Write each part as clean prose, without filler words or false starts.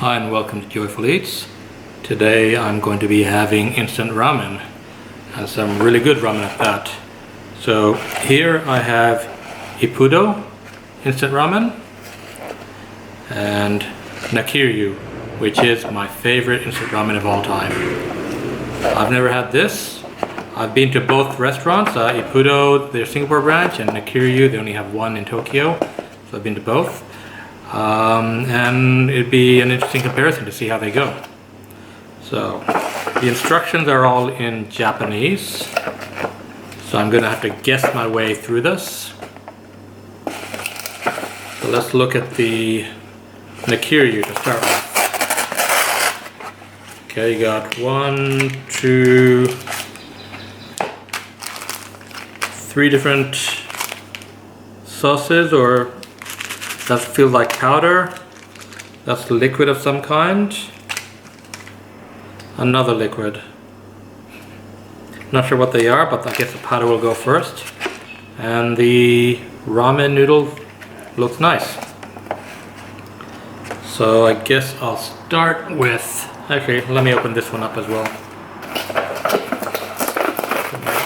Hi and welcome to Joyful Eats. Today I'm going to be having instant ramen and some really good ramen at that. So here I have Ippudo instant ramen and Nakiryu, which is my favorite instant ramen of all time. I've never had this. I've been to both restaurants, Ippudo, their Singapore branch, and Nakiryu, they only have one in Tokyo, so I've been to both. And it'd be an interesting comparison to see how they go. So the instructions are all in Japanese, so I'm going to have to guess my way through this. So let's look at the Nakiryu to start with. Okay, you got 1, 2, 3 different sauces, or that feels like powder. That's liquid of some kind. Another liquid. Not sure what they are, but I guess the powder will go first. And the ramen noodle looks nice. So I guess I'll start with, actually let me open this one up as well.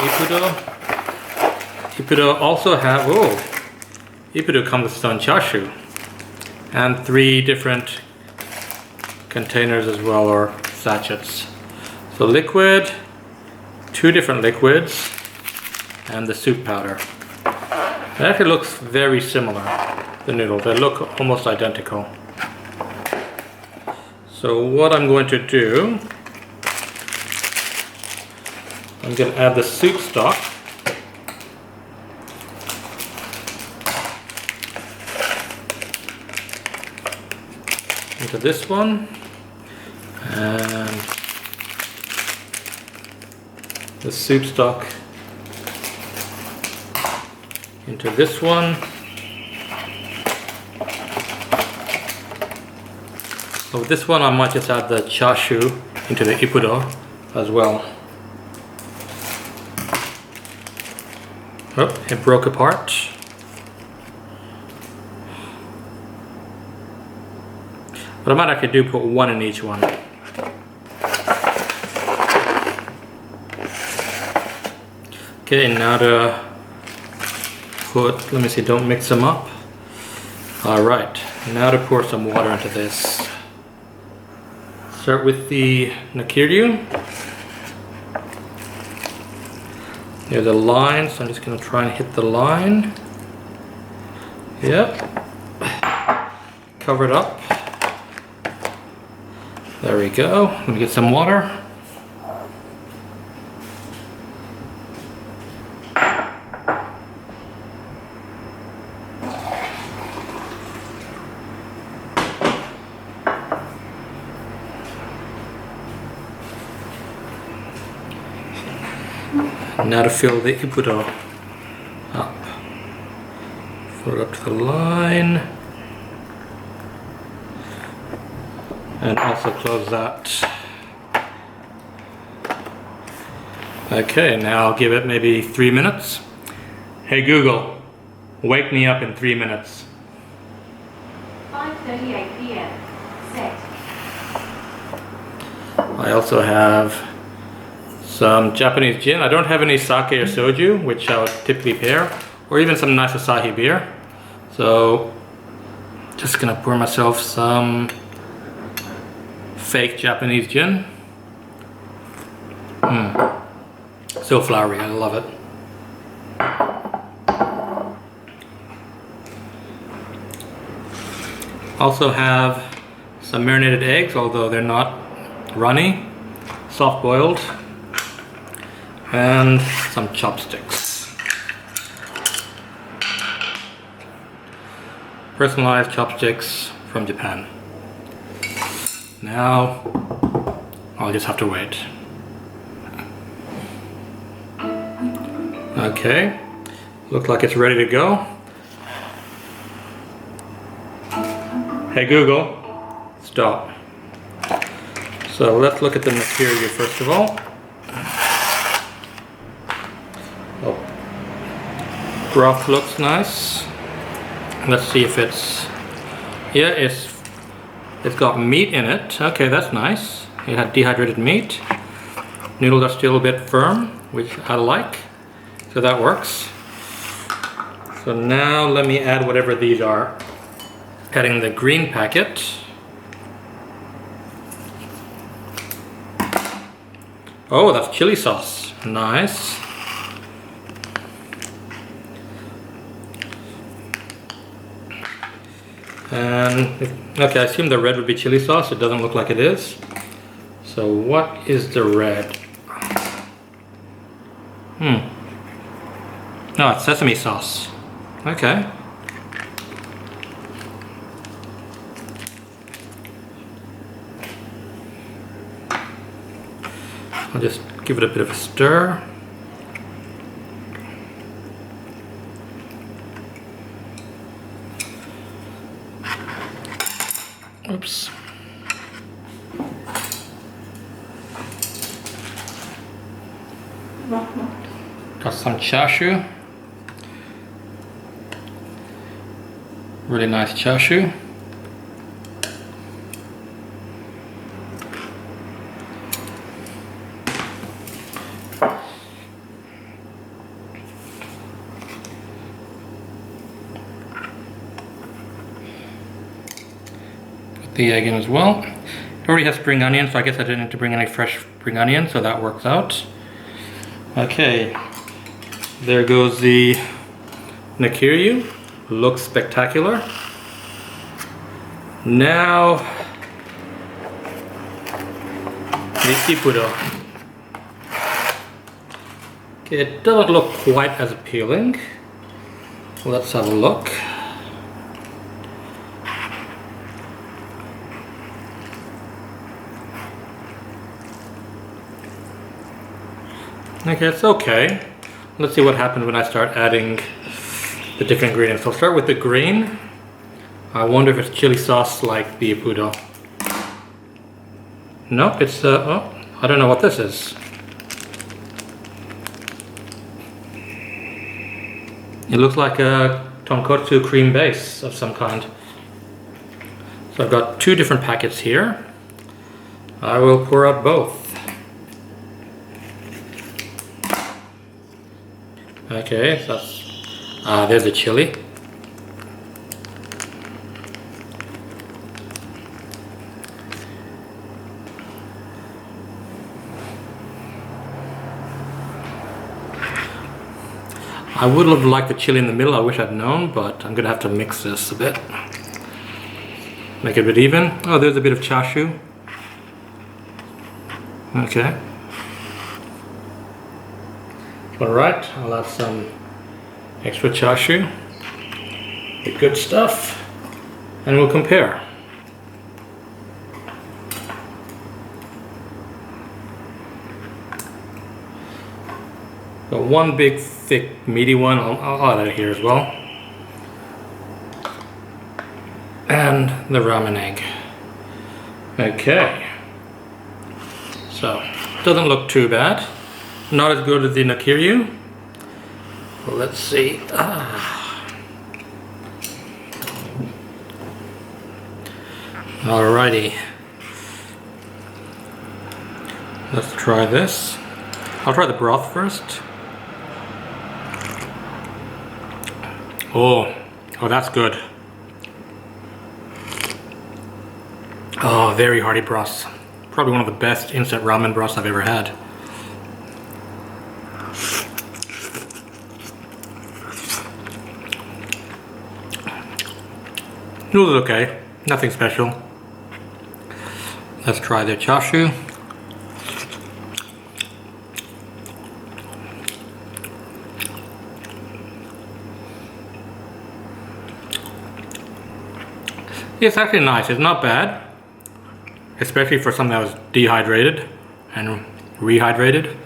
Ippudo. Ippudo also have, Ippudo comes with its own chashu and 3 different containers as well, or sachets. So liquid, 2 different liquids, and the soup powder. It actually looks very similar, the noodles. They look almost identical. So what I'm going to do, I'm going to add the soup stock. Into this one, and the soup stock into this one. So with this one I might just add the chashu into the Ippudo as well. Oh, it broke apart. But I might actually put 1 in each one. Okay, now to put, let me see, don't mix them up. Alright, now to pour some water into this. Start with the Nakiryu. There's a line, so I'm just going to try and hit the line. Yep. Cover it up. There we go. Let me get some water. Now to fill the Ippudo up. Fill it up to the line. And also close that. Okay, now I'll give it maybe 3 minutes. Hey Google, wake me up in 3 minutes. 5:38 p.m. Set. I also have some Japanese gin. I don't have any sake or soju, which I would typically pair, or even some nice Asahi beer. So, just gonna pour myself some fake Japanese gin. So flowery, I love it. Also have some marinated eggs, although they're not runny, soft boiled, and some chopsticks. Personalized chopsticks from Japan. Now, I'll just have to wait. Okay, looks like it's ready to go. Hey Google, stop. So let's look at the Nakiryu first of all. Oh, broth looks nice. Let's see if it's, yeah, It's got meat in it. Okay, that's nice. It had dehydrated meat. Noodles are still a bit firm, which I like. So that works. So now let me add whatever these are. Adding the green packet. Oh, that's chili sauce. Nice. And, okay, I assume the red would be chili sauce. It doesn't look like it is. So what is the red? No, it's sesame sauce. Okay. I'll just give it a bit of a stir. Oops. Got some chashu. Really nice chashu. Put the egg in as well. It already has spring onion, so I guess I didn't need to bring any fresh spring onion, so that works out. Okay, there goes the Nakiryu. Looks spectacular. Now, the Ippudo. Okay, it doesn't look quite as appealing. Let's have a look. Okay, it's okay. Let's see what happens when I start adding the different ingredients. So I'll start with the green. I wonder if it's chili sauce like the Ippudo. Nope, it's oh, I don't know what this is. It looks like a tonkotsu cream base of some kind. So I've got two different packets here. I will pour out both. Okay, so that's there's the chili. I would have liked the chili in the middle, I wish I'd known, but I'm gonna have to mix this a bit. Make it a bit even. Oh, there's a bit of chashu. Okay. Alright, I'll add some extra chashu, the good stuff, and we'll compare. Got one big, thick, meaty one. I'll add it here as well. And the ramen egg. Okay. So, doesn't look too bad. Not as good as the Nakiryu. Well, let's see. Alrighty. Let's try this. I'll try the broth first. Oh, that's good. Oh, very hearty broth. Probably one of the best instant ramen broths I've ever had. Noodles okay, nothing special. Let's try the chashu. It's actually nice, it's not bad. Especially for something that was dehydrated and rehydrated.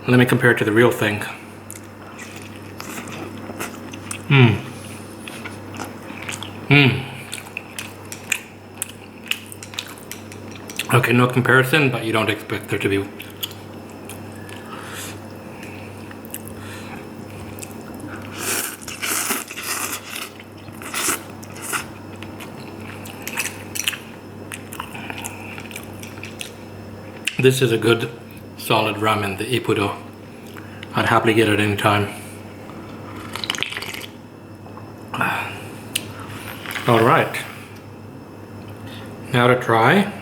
Let me compare it to the real thing. Okay, no comparison, but you don't expect there to be. This is a good solid ramen, the Ippudo. I'd happily get it any time. Alright. Now to try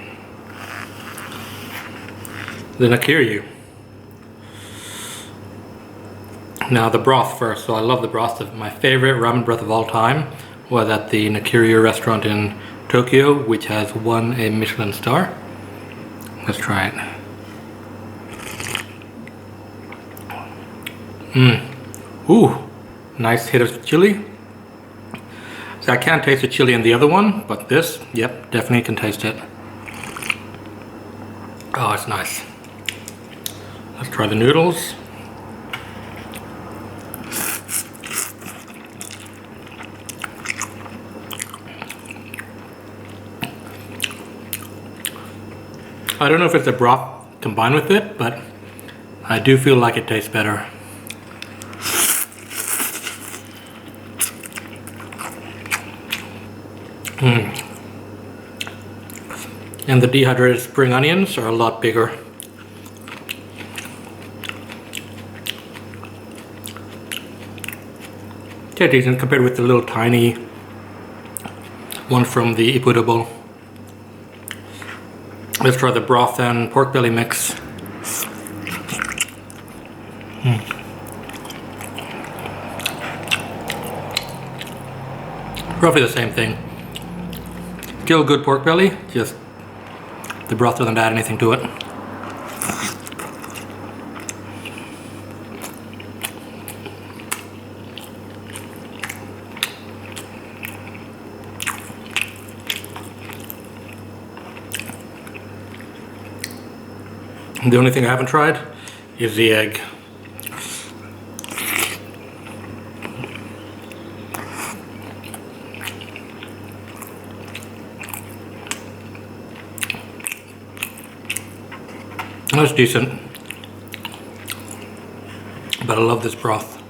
the Nakiryu. Now the broth first. So I love the broth. My favorite ramen broth of all time was at the Nakiryu restaurant in Tokyo, which has won a Michelin star. Let's try it. Ooh, nice hit of chili. So I can't taste the chili in the other one, but this, yep, definitely can taste it. Oh, it's nice. Let's try the noodles. I don't know if it's the broth combined with it, but I do feel like it tastes better. And the dehydrated spring onions are a lot bigger. They're decent compared with the little tiny one from the Ippudo bowl. Let's try the broth and pork belly mix. Roughly the same thing. Still good pork belly, just the broth doesn't add anything to it. The only thing I haven't tried is the egg. That's decent, but I love this broth.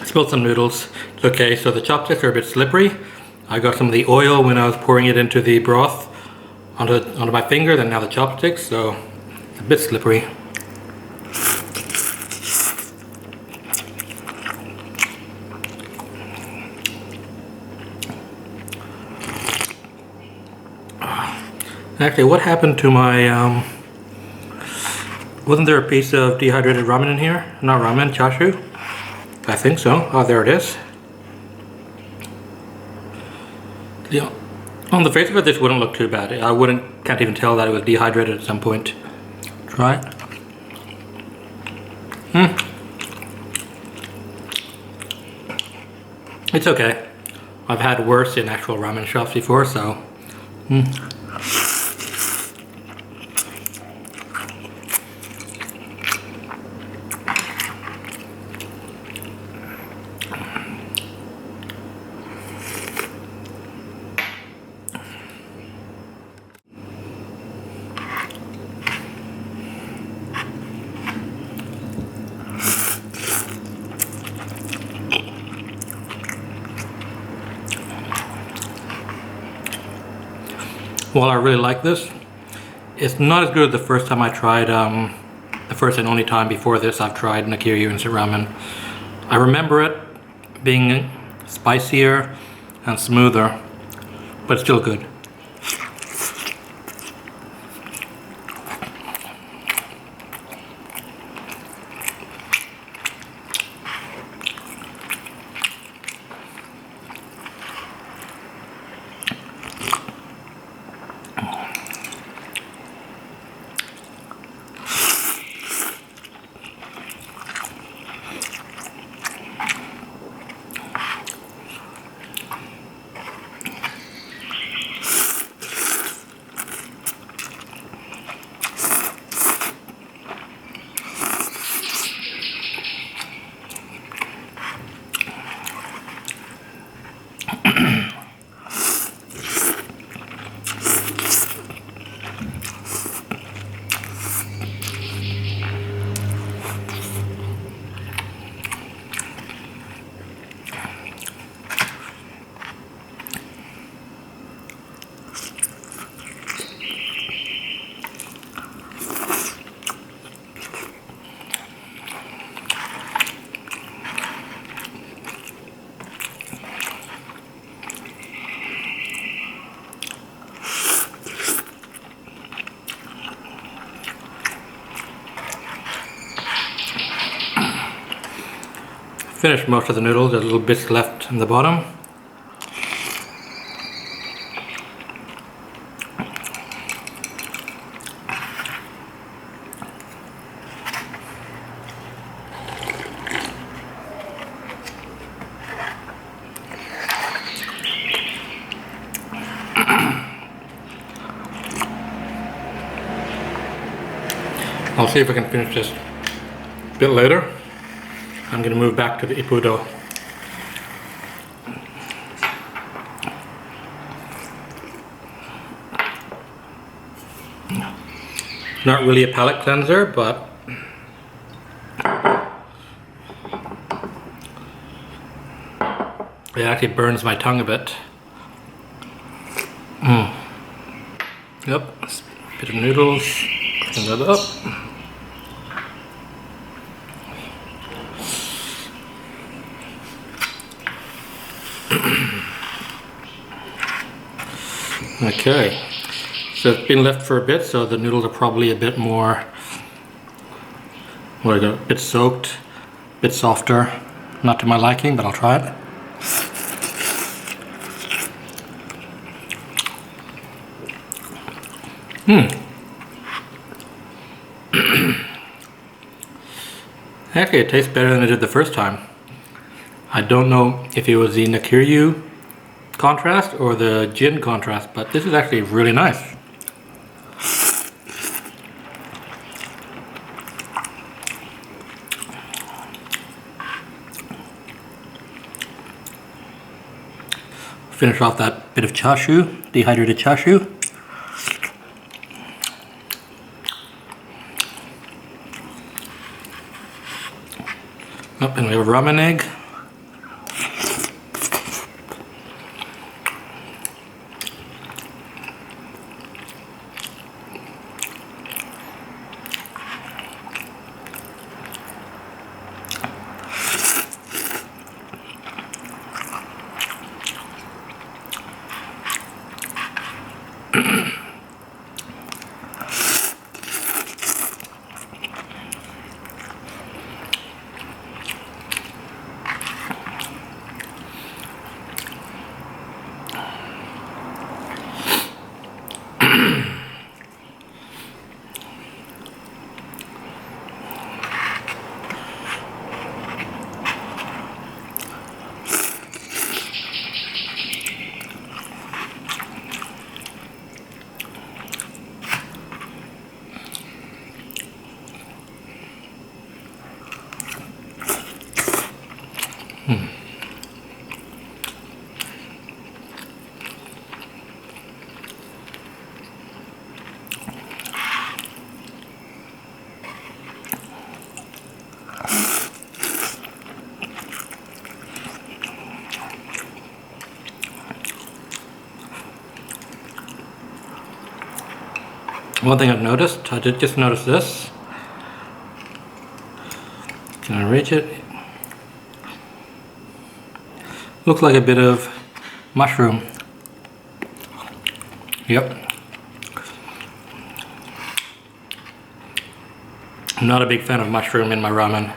Spilled some noodles. It's okay, so the chopsticks are a bit slippery. I got some of the oil when I was pouring it into the broth onto my finger, then now the chopsticks, so it's a bit slippery. Actually, what happened to my, wasn't there a piece of dehydrated ramen in here? Not ramen, chashu? I think so. Oh, there it is. Yeah. On the face of it, this wouldn't look too bad. I can't even tell that it was dehydrated at some point. Try it. It's okay. I've had worse in actual ramen shops before, so. While I really like this, it's not as good as the first time I tried, the first and only time before this I've tried Nakiryu instant ramen. I remember it being spicier and smoother, but it's still good. finished most of the noodles. There's little bits left in the bottom. I'll see if I can finish this a bit later. I'm going to move back to the Ippudo. Not really a palate cleanser, but it actually burns my tongue a bit. Yep, a bit of noodles, clean that up. Okay, so it's been left for a bit, so the noodles are probably a bit more, a bit soaked, a bit softer. Not to my liking, but I'll try it. Actually, it tastes better than it did the first time. I don't know if it was the Nakiryu contrast or the gin contrast, but this is actually really nice. Finish off that bit of chashu, dehydrated chashu. Oh, and we have a ramen egg. One thing I've noticed, I did just notice this. Can I reach it? Looks like a bit of mushroom. Yep. I'm not a big fan of mushroom in my ramen.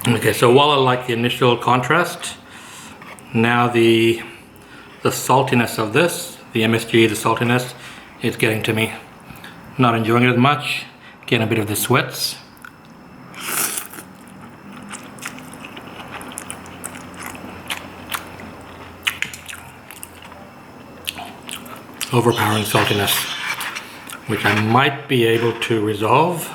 Okay, so while I like the initial contrast, now the saltiness of this, the MSG, the saltiness, is getting to me. Not enjoying it as much, getting a bit of the sweats. Overpowering saltiness, which I might be able to resolve.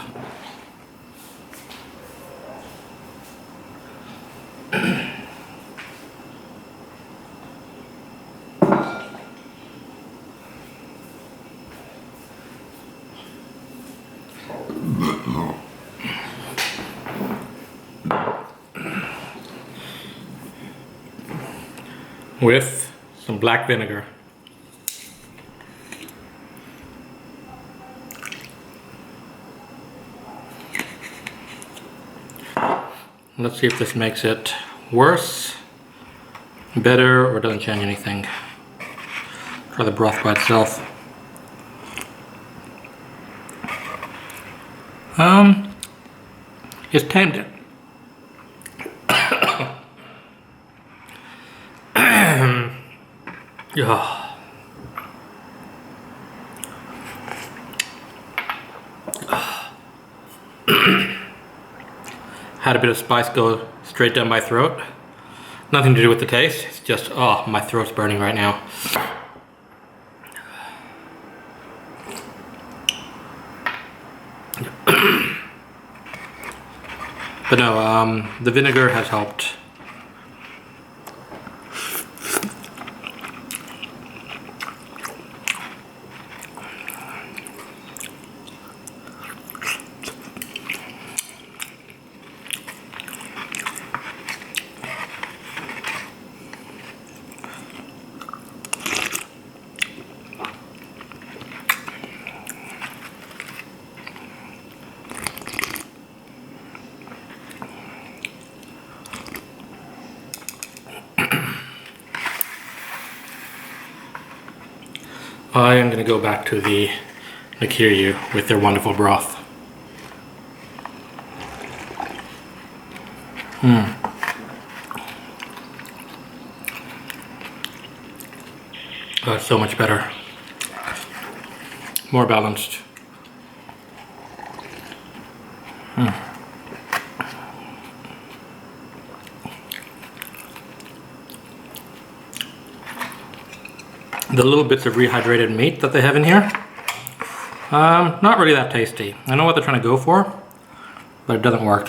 With some black vinegar. Let's see if this makes it worse better or doesn't change anything. Try the broth by itself. It's tempting. Yeah. Had a bit of spice go straight down my throat. Nothing to do with the taste, it's just, oh, my throat's burning right now. But no, the vinegar has helped. I am going to go back to the Nakiryu with their wonderful broth. Oh, it's so much better. More balanced. The little bits of rehydrated meat that they have in here, not really that tasty. I know what they're trying to go for, but it doesn't work.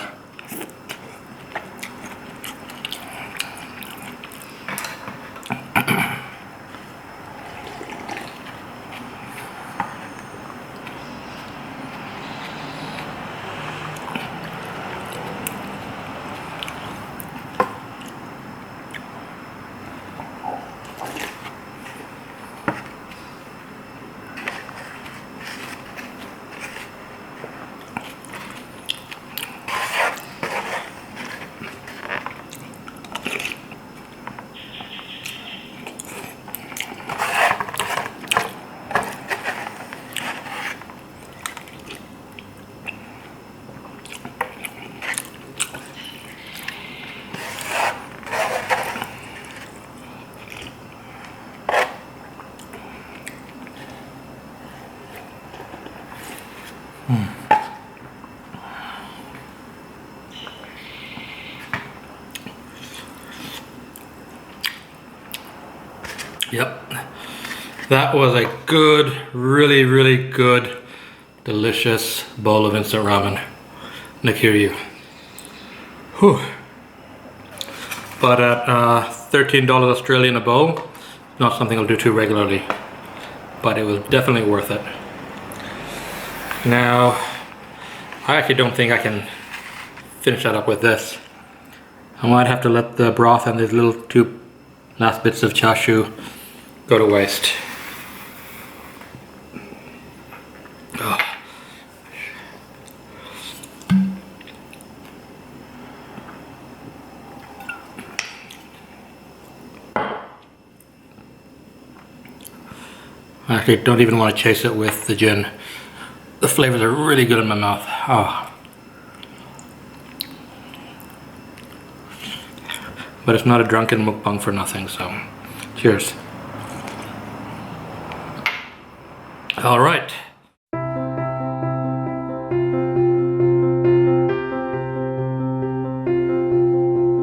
Yep, that was a good, really good, delicious bowl of instant ramen. Nakiryu. Whew. But at $13 Australian a bowl, not something I'll do too regularly, but it was definitely worth it. Now, I actually don't think I can finish that up with this. I might have to let the broth and these little two last bits of chashu go to waste. Oh. I actually don't even want to chase it with the gin. The flavors are really good in my mouth. Oh. But it's not a drunken mukbang for nothing, so cheers. All right.